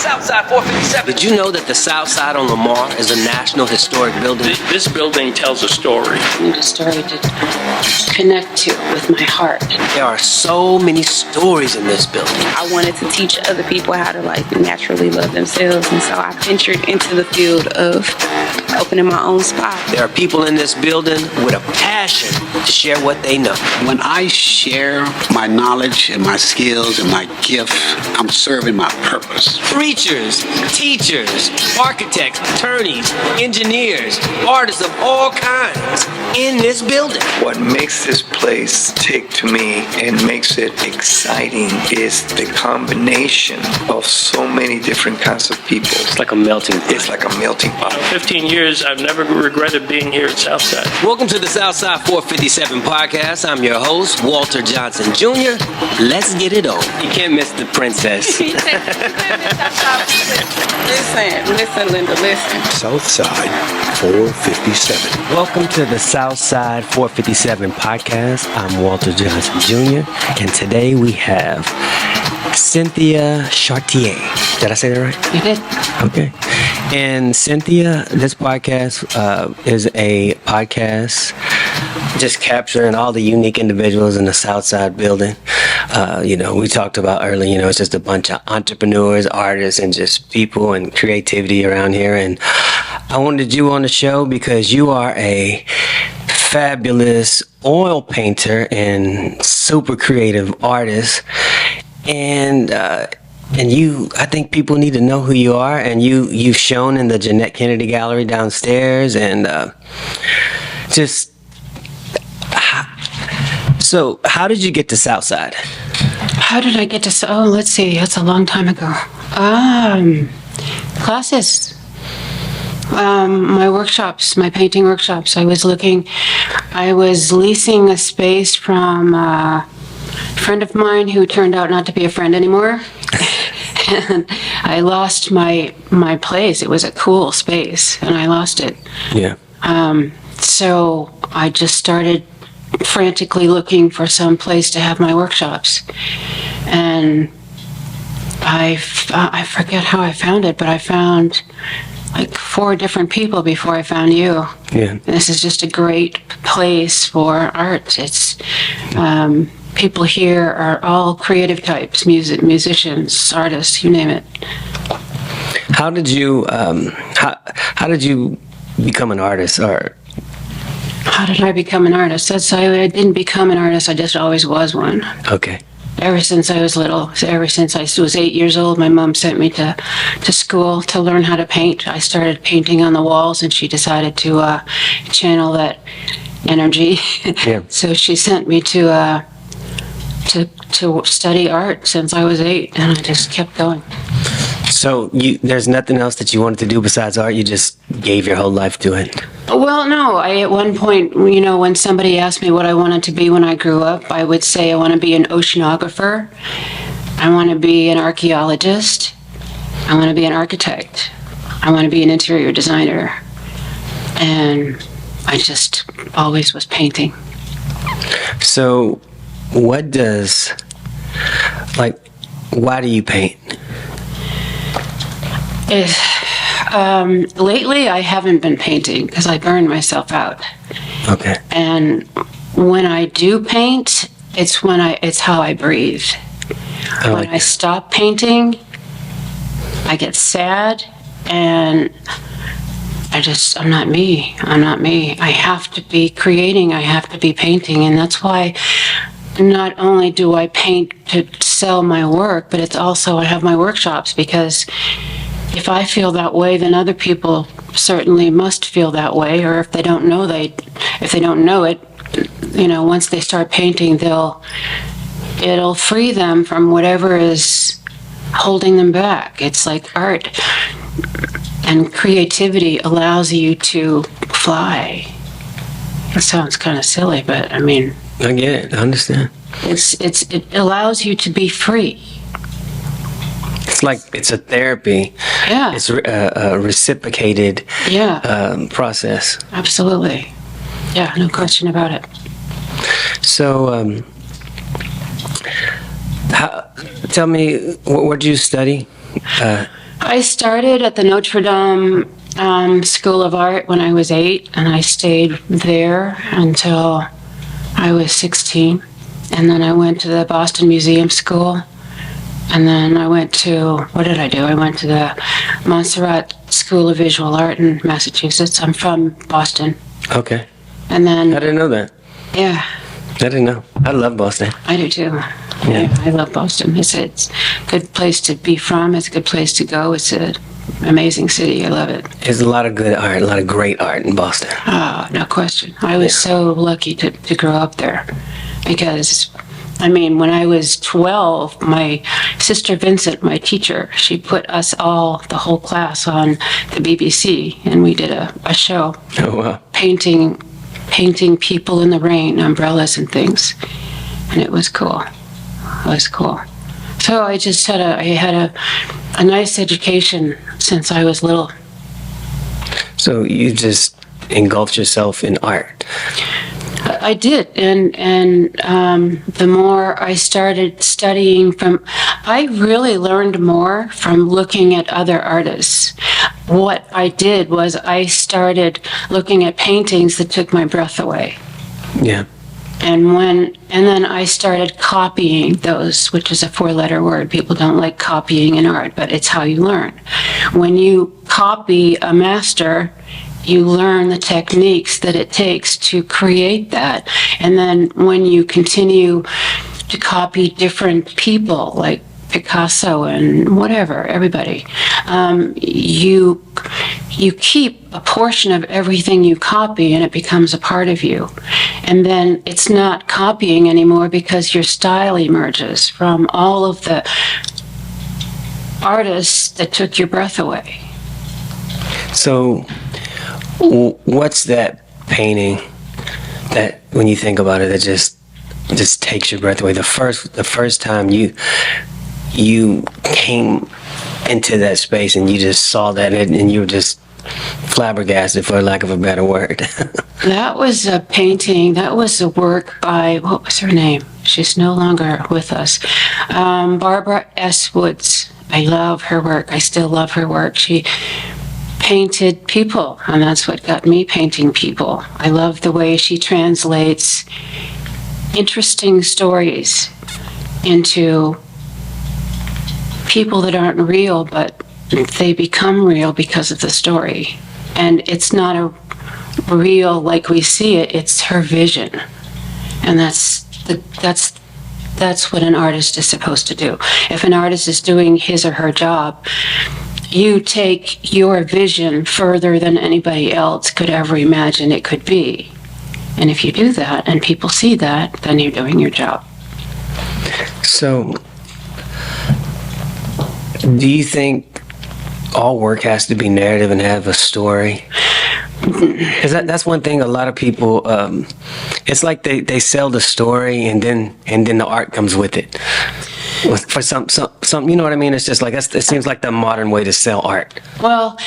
Southside 457. Did you know that the Southside on Lamar is a National Historic Building? This building tells a story. I need a story to connect to with my heart. There are so many stories in this building. I wanted to teach other people how to naturally love themselves, and so I ventured into the field of opening my own spot. There are people in this building with a passion to share what they know. When I share my knowledge and my skills and my gift, I'm serving my purpose. Preachers, teachers, architects, attorneys, engineers, artists of all kinds in this building. What makes this place tick to me and makes it exciting is the combination of so many different kinds of people. It's like a melting pot. It's like a melting pot. 15 years, I've never regretted being here at Southside. Welcome to the Southside 457 podcast. I'm your host, Walter Johnson Jr. Let's get it on. You can't miss the princess. Listen, Linda, listen. Southside 457. Welcome to the Southside 457 podcast. I'm Walter Johnson Jr. And today we have Cynthia Chartier. Did I say that right? You did. Okay. And Cynthia, this podcast is a podcast just capturing all the unique individuals in the Southside building. We talked about earlier, it's just a bunch of entrepreneurs, artists, and just people and creativity around here. And I wanted you on the show because you are a fabulous oil painter and super creative artist. And I think people need to know who you are, and you've shown in the Jeanette Kennedy Gallery downstairs, and so how did you get to Southside? How did I get to? Let's see. That's a long time ago. Classes. My workshops, my painting workshops. I was leasing a space from a friend of mine who turned out not to be a friend anymore. And I lost my place. It was a cool space, and I lost it. Yeah. So I just started frantically looking for some place to have my workshops. And I forget how I found it, but I found like 4 different people before I found you. Yeah. And this is just a great place for art. It's people here are all creative types, musicians, artists, you name it. How did you become an artist? Or how did I become an artist? I didn't become an artist, I just always was one. Okay. Ever since I was little, ever since I was 8 years old, my mom sent me to school to learn how to paint. I started painting on the walls, and she decided to channel that energy. Yeah. So she sent me to study art since I was 8, and I just kept going. So there's nothing else that you wanted to do besides art? You just gave your whole life to it? Well, no. At one point, when somebody asked me what I wanted to be when I grew up, I would say I want to be an oceanographer. I want to be an archaeologist. I want to be an architect. I want to be an interior designer. And I just always was painting. So why do you paint? Lately, I haven't been painting because I burn myself out. Okay. And when I do paint, it's how I breathe. When I stop painting, I get sad, and I'm not me. I have to be creating, I have to be painting, and that's why not only do I paint to sell my work, but it's also I have my workshops, because if I feel that way, then other people certainly must feel that way, or if they don't know it, once they start painting, it'll free them from whatever is holding them back. It's like art and creativity allows you to fly. It sounds kind of silly, but I mean, I get it. I understand. It allows you to be free. It's like it's a therapy. Yeah. It's a reciprocated process. Absolutely. Yeah, no question about it. So, tell me, what did you study? I started at the Notre Dame School of Art when I was 8, and I stayed there until I was 16. And then I went to the Boston Museum School. And then I went to, what did I do? I went to the Montserrat School of Visual Art in Massachusetts. I'm from Boston. Okay. And then, I didn't know that. yeah, I didn't know. I love Boston. I do too. Yeah. I love Boston. It's a good place to be from. It's a good place to go. It's an amazing city. I love it. There's a lot of good art, a lot of great art in Boston. Oh, no question. I was so lucky to grow up there because, I mean, when I was 12, my sister Vincent, my teacher, she put us all, the whole class, on the BBC, and we did a show Oh, wow. painting people in the rain, umbrellas and things, and it was cool. It was cool. So I just had a nice education since I was little. So you just engulfed yourself in art. I did, and the more I started studying I really learned more from looking at other artists. What I did was I started looking at paintings that took my breath away. Yeah. And then I started copying those, which is a 4-letter word. People don't like copying in art, but it's how you learn. When you copy a master, you learn the techniques that it takes to create that. And then when you continue to copy different people, like Picasso and whatever, everybody, you keep a portion of everything you copy and it becomes a part of you. And then it's not copying anymore because your style emerges from all of the artists that took your breath away. So what's that painting that, when you think about it, that just takes your breath away? The first time you came into that space and you just saw that and you were just flabbergasted, for lack of a better word. That was a painting. That was a work by, what was her name? She's no longer with us. Barbara S. Woods. I love her work. I still love her work. She painted people, and that's what got me painting people. I love the way she translates interesting stories into people that aren't real, but they become real because of the story. And it's not a real like we see it, it's her vision. And that's what an artist is supposed to do. If an artist is doing his or her job, you take your vision further than anybody else could ever imagine it could be. And if you do that and people see that, then you're doing your job. So, do you think all work has to be narrative and have a story? Because that's one thing a lot of people, it's like they sell the story and then the art comes with it. For some, you know what I mean? It's just like, it seems like the modern way to sell art. Well,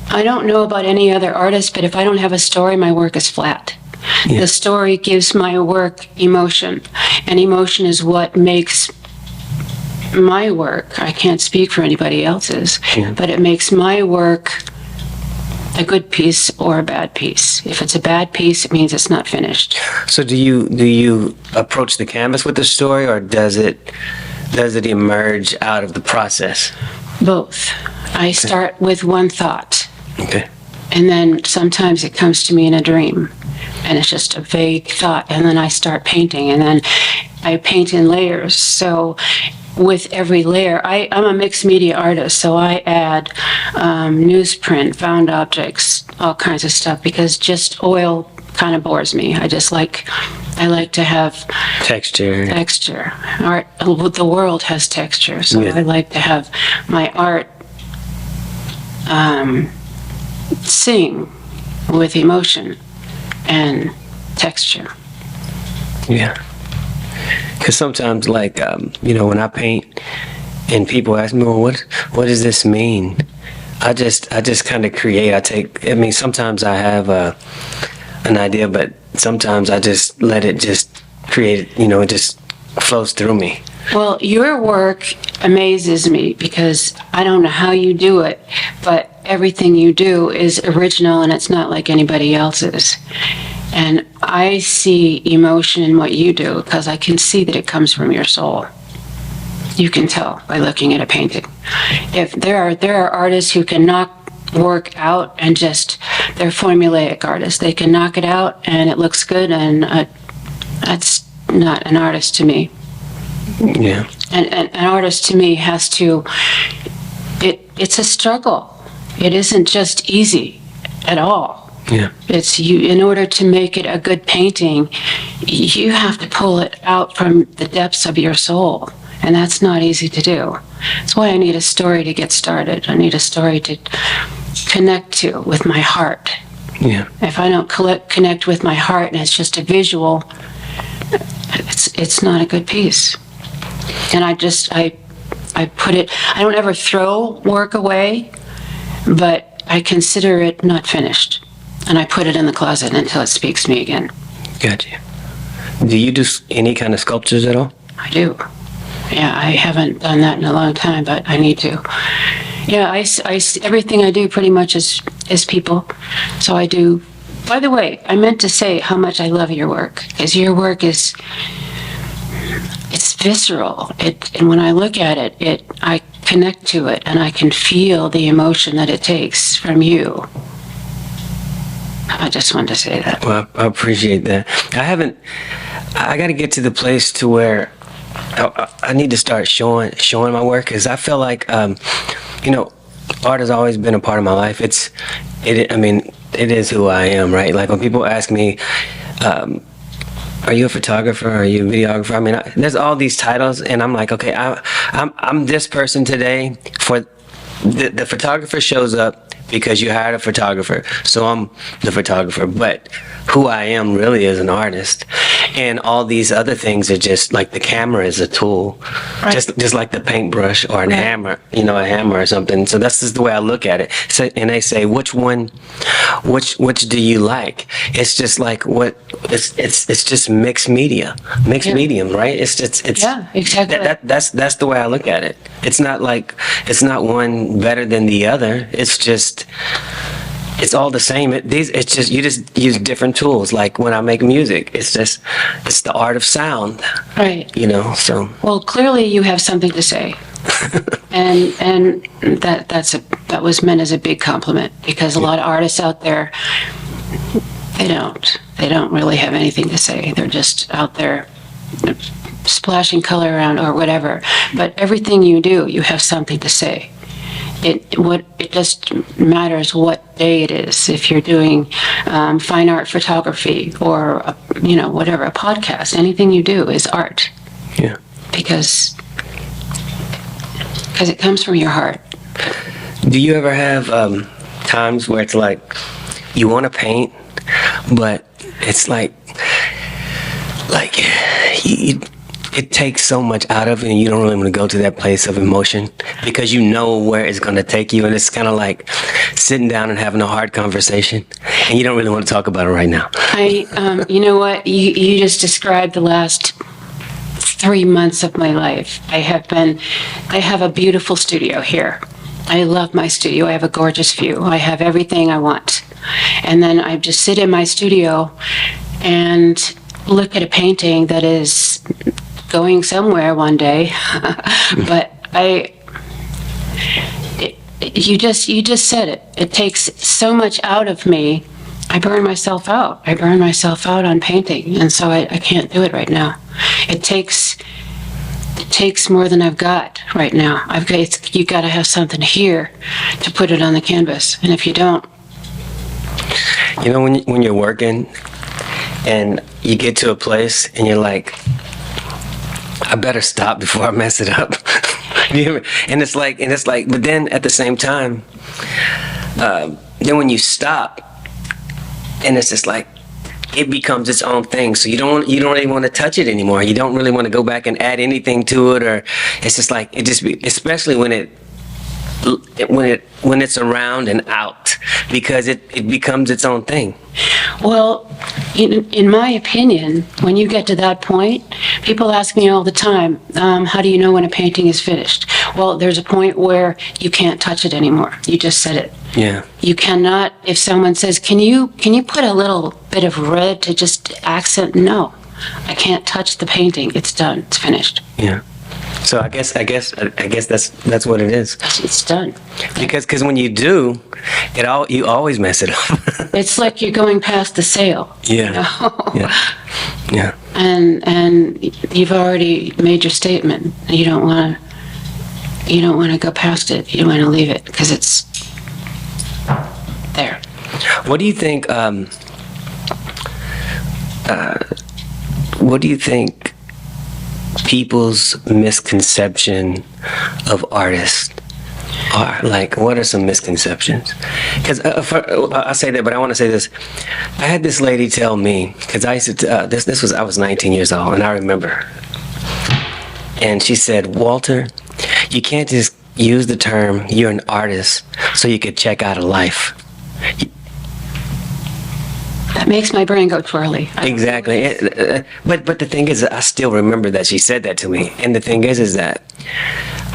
I don't know about any other artist, but if I don't have a story, my work is flat. Yeah. The story gives my work emotion, and emotion is what makes my work, I can't speak for anybody else's, but it makes my work a good piece or a bad piece. If it's a bad piece, it means it's not finished. So do you approach the canvas with the story, or does it emerge out of the process? Both. I start with one thought. Okay. And then sometimes it comes to me in a dream, and it's just a vague thought, and then I start painting, and then I paint in layers. So with every layer, I'm a mixed media artist, so I add newsprint, found objects, all kinds of stuff, because just oil kind of bores me. I like to have Texture. Art, the world has texture, so Yeah. I like to have my art sing with emotion and texture. Yeah. Because sometimes, like, when I paint and people ask me, well, what does this mean? I just kind of create. Sometimes I have an idea, but sometimes I just let it just create, it just flows through me. Well, your work amazes me because I don't know how you do it, but everything you do is original and it's not like anybody else's. And I see emotion in what you do because I can see that it comes from your soul. You can tell by looking at a painting. If there are artists who can knock work out and just, they're formulaic artists. They can knock it out and it looks good, and that's not an artist to me. Yeah. And an artist to me has to, it's a struggle. It isn't just easy at all. Yeah. It's you, in order to make it a good painting, you have to pull it out from the depths of your soul. And that's not easy to do. That's why I need a story to get started. I need a story to connect to with my heart. Yeah. If I don't connect with my heart and it's just a visual, it's not a good piece. And I put it, I don't ever throw work away, but I consider it not finished. And I put it in the closet until it speaks to me again. Gotcha. Do you do any kind of sculptures at all? I do. Yeah, I haven't done that in a long time, but I need to. Yeah, I everything I do pretty much is people. So I do. By the way, I meant to say how much I love your work, because your work it's visceral. And when I look at it, I connect to it, and I can feel the emotion that it takes from you. I just wanted to say that. Well, I appreciate that. I got to get to the place to where I need to start showing my work, because I feel like, art has always been a part of my life. It is who I am, right? Like when people ask me, are you a photographer? Are you a videographer? I mean, there's all these titles, and I'm like, okay, I'm this person today. For the photographer shows up because you hired a photographer, so I'm the photographer. But who I am really is an artist, and all these other things are just like the camera is a tool, Right. just like the paintbrush or a Right. hammer, a hammer or something. So that's just the way I look at it. So, and they say, which which do you like? It's just like it's just mixed medium, right? It's Yeah, exactly. That's the way I look at it. It's not one better than the other. It's all the same. It's just you just use different tools. Like when I make music, it's the art of sound. Right. So Well, clearly you have something to say. and that was meant as a big compliment, because a lot of artists out there, they don't really have anything to say. They're just out there splashing color around or whatever. But everything you do, you have something to say. It just matters what day it is. If you're doing fine art photography or whatever, a podcast, anything you do is art, yeah. because it comes from your heart. Do you ever have times where it's like you want to paint, but it's like it takes so much out of it, and you don't really want to go to that place of emotion because you know where it's going to take you, and it's kind of like sitting down and having a hard conversation, and you don't really want to talk about it right now. You know what? You just described the last 3 months of my life. I have a beautiful studio here. I love my studio. I have a gorgeous view. I have everything I want. And then I just sit in my studio and look at a painting that is going somewhere one day. But you just said it. It takes so much out of me. I burn myself out. I burn myself out on painting, and so I can't do it right now. It takes more than I've got right now. You got to have something here to put it on the canvas, and if you don't, when you're working and you get to a place and you're like, I better stop before I mess it up. And it's like, but then at the same time, then when you stop, and it's just like, it becomes its own thing. So you don't really want to touch it anymore. You don't really want to go back and add anything to it, or it's just like, especially when when it's around and out, because it becomes its own thing. Well, in my opinion, when you get to that point, people ask me all the time, how do you know when a painting is finished? Well, there's a point where you can't touch it anymore. You just said it. Yeah. You cannot, if someone says, can you put a little bit of red to just accent? No, I can't touch the painting. It's done. It's finished. Yeah. So I guess that's what it is. It's done. Because when you do, you always mess it up. It's like you're going past the sale. Yeah. You know? Yeah. And you've already made your statement. You don't want to go past it. You want to leave it because it's there. What do you think? What do you think people's misconception of artists are? Like, what are some misconceptions? Because I say that, but I want to say this. I had this lady tell me, because I used to, I was 19 years old, and I remember. And she said, Walter, you can't just use the term you're an artist so you could check out of life. That makes my brain go twirly. Exactly. But the thing is, I still remember that she said that to me. And the thing is that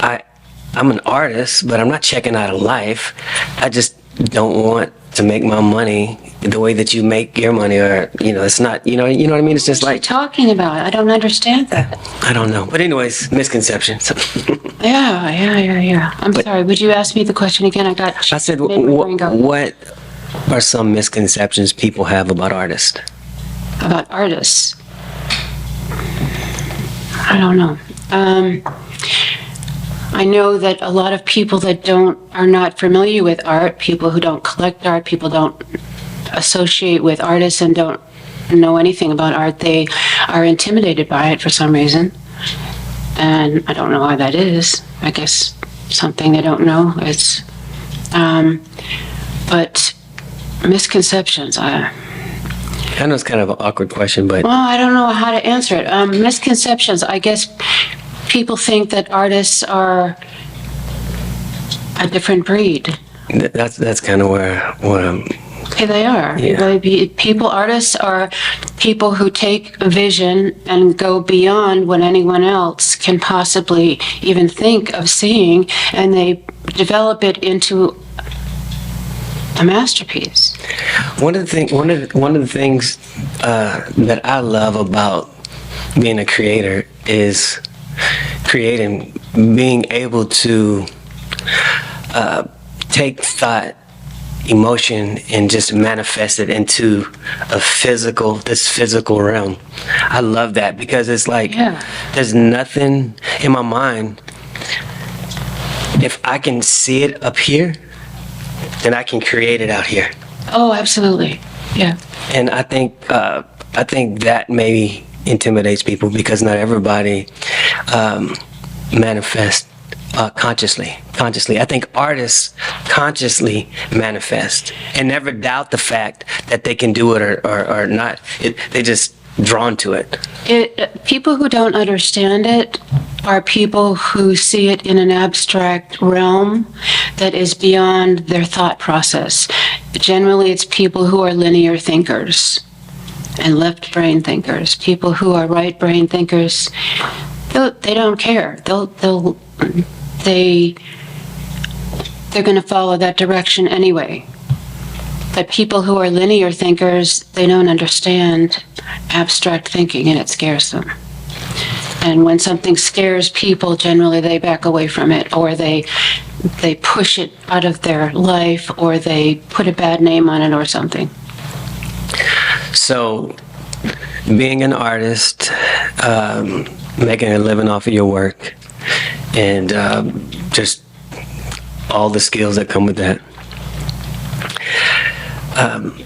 I'm an artist, but I'm not checking out of life. I just don't want to make my money the way that you make your money, or it's not. You know what I mean? It's just What are you like, talking about? I don't understand that. I don't know. But anyways, misconceptions. Yeah. I'm sorry. Would you ask me the question again? I said, made my brain go. what are some misconceptions people have about artists? About artists? I don't know. I know that a lot of people that are not familiar with art, people who don't collect art, people don't associate with artists and don't know anything about art, they are intimidated by it for some reason. And I don't know why that is. I guess something they don't know. But misconceptions, I know it's kind of an awkward question, but... Well, I don't know how to answer it. Misconceptions, I guess people think that artists are a different breed. That's kind of where I'm... Okay, they are. Yeah. Artists are people who take a vision and go beyond what anyone else can possibly even think of seeing, and they develop it into a masterpiece. One of the things that I love about being a creator is being able to take thought, emotion, and just manifest it into this physical realm. I love that, because it's like, there's nothing in my mind. If I can see it up here, then I can create it out here. Oh, absolutely. Yeah. And I think that maybe intimidates people, because not everybody manifests consciously. I think artists consciously manifest and never doubt the fact that they can do it or not. They just drawn to it. People who don't understand it are people who see it in an abstract realm that is beyond their thought process. Generally, it's people who are linear thinkers and left brain thinkers. People who are right brain thinkers, they don't care. They're going to follow that direction anyway. But people who are linear thinkers, they don't understand abstract thinking, and it scares them. And when something scares people, generally they back away from it, or they push it out of their life, or they put a bad name on it or something. So, being an artist, making a living off of your work, and just all the skills that come with that.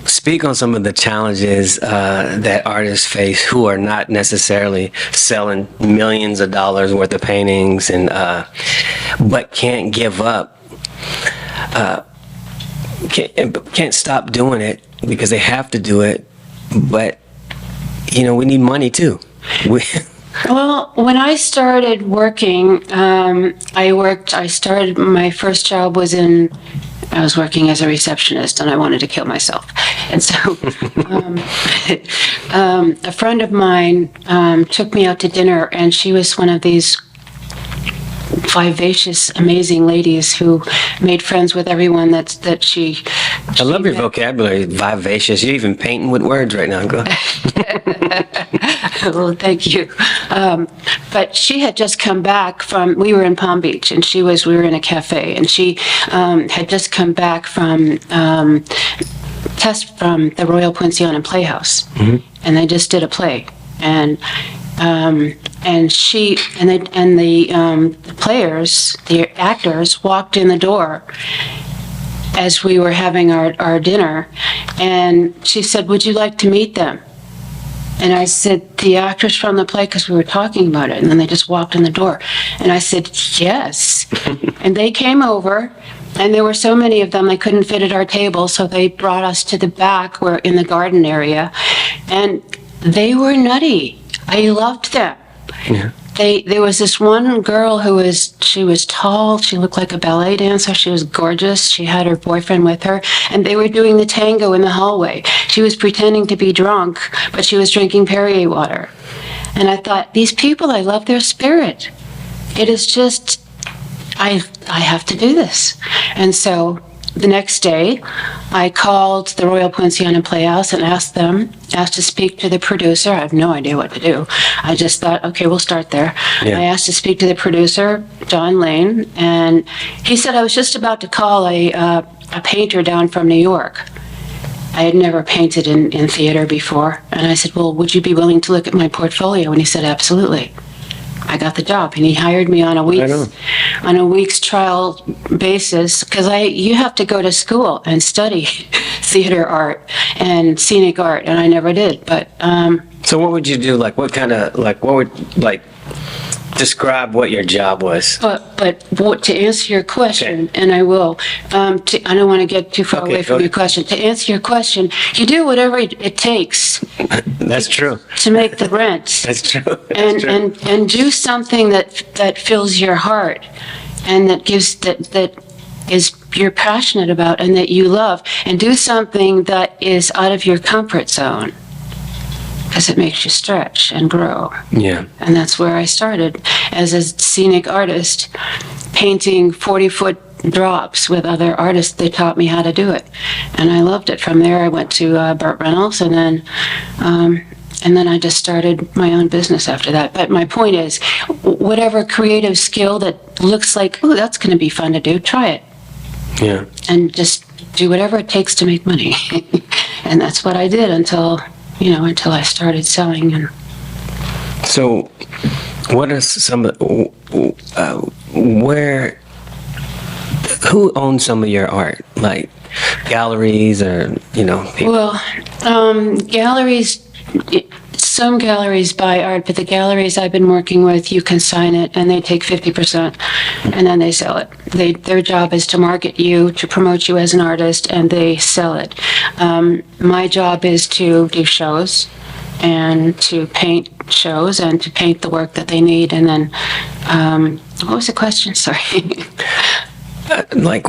Speak on some of the challenges that artists face who are not necessarily selling millions of dollars worth of paintings, and but can't give up, can't stop doing it because they have to do it. But we need money too. Well, when I started working, I started, my first job was I was working as a receptionist and I wanted to kill myself. And so a friend of mine took me out to dinner, and she was one of these vivacious, amazing ladies who made friends with everyone that she. I love your vocabulary, vivacious. You're even painting with words right now. Go ahead. Well, thank you. But she had just come back we were in Palm Beach, and we were in a cafe, and she had just come back from the Royal Poinciana Playhouse, and they just did a play, and the players, the actors, walked in the door as we were having our dinner, and she said, "Would you like to meet them?" And I said, "The actors from the play," because we were talking about it, and then they just walked in the door. And I said, "Yes." And they came over, and there were so many of them, they couldn't fit at our table, so they brought us to the back, where in the garden area, and they were nutty. I loved them. Yeah. There was this one girl she was tall, she looked like a ballet dancer, she was gorgeous, she had her boyfriend with her, and they were doing the tango in the hallway. She was pretending to be drunk, but she was drinking Perrier water. And I thought, these people, I love their spirit. It is just, I have to do this. And so the next day, I called the Royal Poinciana Playhouse and asked to speak to the producer. I have no idea what to do. I just thought, okay, we'll start there. Yeah. I asked to speak to the producer, John Lane, and he said I was just about to call a painter down from New York. I had never painted in theater before. And I said, well, would you be willing to look at my portfolio? And he said, absolutely. I got the job, and he hired me on a week's trial basis, because you have to go to school and study theater art and scenic art, and I never did. But So what would you do? Describe what your job was. to answer your question, and I will, I don't want to get too far Okay, away from go your question. To answer your question, you do whatever it takes That's true. to make the rent. That's true. That's true. and do something that fills your heart, and that is you're passionate about and that you love, and do something that is out of your comfort zone, because it makes you stretch and grow. Yeah. And that's where I started as a scenic artist, painting 40-foot drops with other artists. They taught me how to do it, and I loved it. From there, I went to Burt Reynolds, and then I just started my own business after that. But my point is, whatever creative skill that looks like, oh, that's going to be fun to do, try it. Yeah. And just do whatever it takes to make money. And that's what I did until I started selling. And So, what are some of who owns some of your art? Like galleries or people? Well, galleries. Some galleries buy art, but the galleries I've been working with, you can sign it, and they take 50%, and then they sell it. Their job is to market you, to promote you as an artist, and they sell it. My job is to do shows, and to paint shows, and to paint the work that they need, and then, what was the question? Sorry.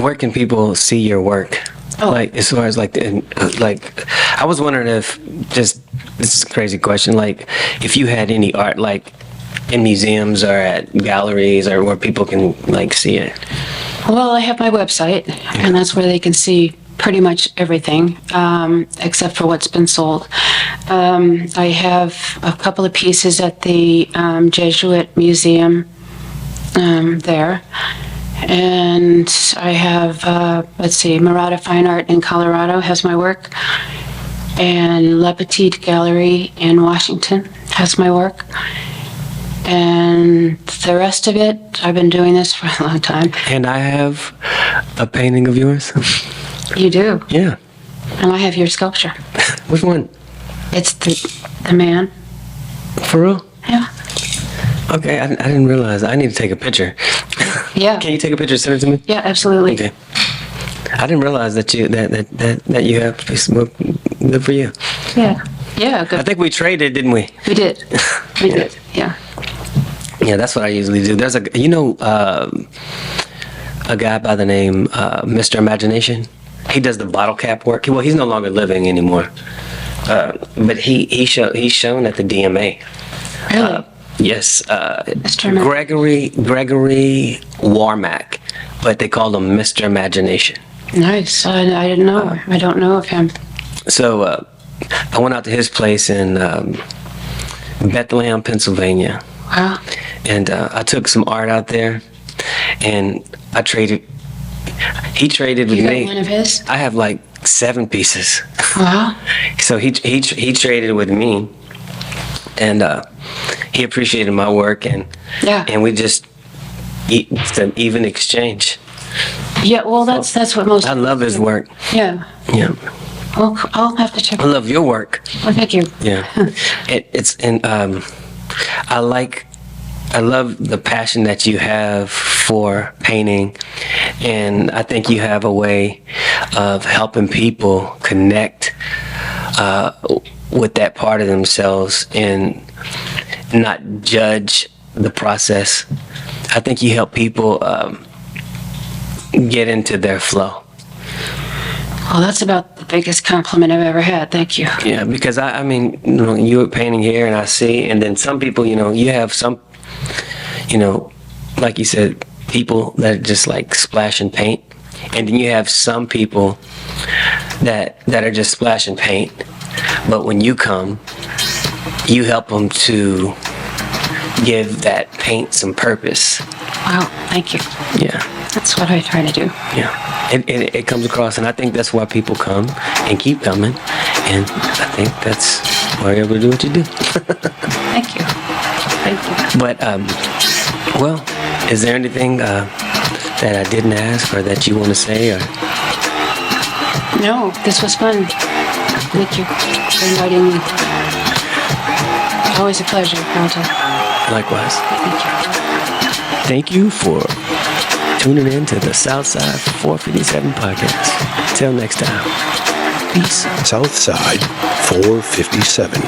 Where can people see your work? Oh. As far as I was wondering if this is a crazy question. If you had any art, in museums or at galleries, or where people can see it. Well, I have my website, and that's where they can see pretty much everything, except for what's been sold. I have a couple of pieces at the Jesuit Museum there. And I have, Murata Fine Art in Colorado has my work. And La Petite Gallery in Washington has my work. And the rest of it, I've been doing this for a long time. And I have a painting of yours. You do? Yeah. And I have your sculpture. Which one? It's the man. For real? Yeah. Okay, I didn't realize. I need to take a picture. Yeah. Can you take a picture and send it to me? Yeah, absolutely. Okay. I didn't realize that you have Facebook. Good for you. Yeah. Yeah, I good. think we traded, didn't we? We did. We did, yeah. Yeah, that's what I usually do. There's a guy by the name Mr. Imagination. He does the bottle cap work. Well, he's no longer living anymore. But he's shown at the DMA. Really? Yes, Mr. Gregory Warmack, but they called him Mr. Imagination. Nice. I didn't know. I don't know of him. So I went out to his place in Bethlehem, Pennsylvania, Wow. and I took some art out there, and I traded. He traded with You got me. one of his? I have like 7 pieces. Wow. So he traded with me, and he appreciated my work, and Yeah. we just it's an even exchange. Yeah, well, that's what most. I love his work. Yeah. Yeah, Well, I'll have to check. I love your work. Well, thank you. Yeah, it's and I love the passion that you have for painting, and I think you have a way of helping people connect with that part of themselves and not judge the process. I think you help people get into their flow. Well, that's about the biggest compliment I've ever had. Thank you. Yeah, because I mean, you were painting here, and I see, and then some people, you have some, like you said, people that just like splash and paint, and then you have some people that are just splash and paint, but when you come, you help them to give that paint some purpose. Wow. Thank you. Yeah. That's what I try to do. Yeah, it comes across, and I think that's why people come and keep coming, and I think that's why you're able to do what you do. Thank you. Thank you. But, well, is there anything that I didn't ask or that you want to say? Or No, this was fun. Thank you for inviting me. Always a pleasure, Walter. likewise, Thank you. thank you for tuning in to the Southside 457 podcast. Till next time, peace. Southside 457.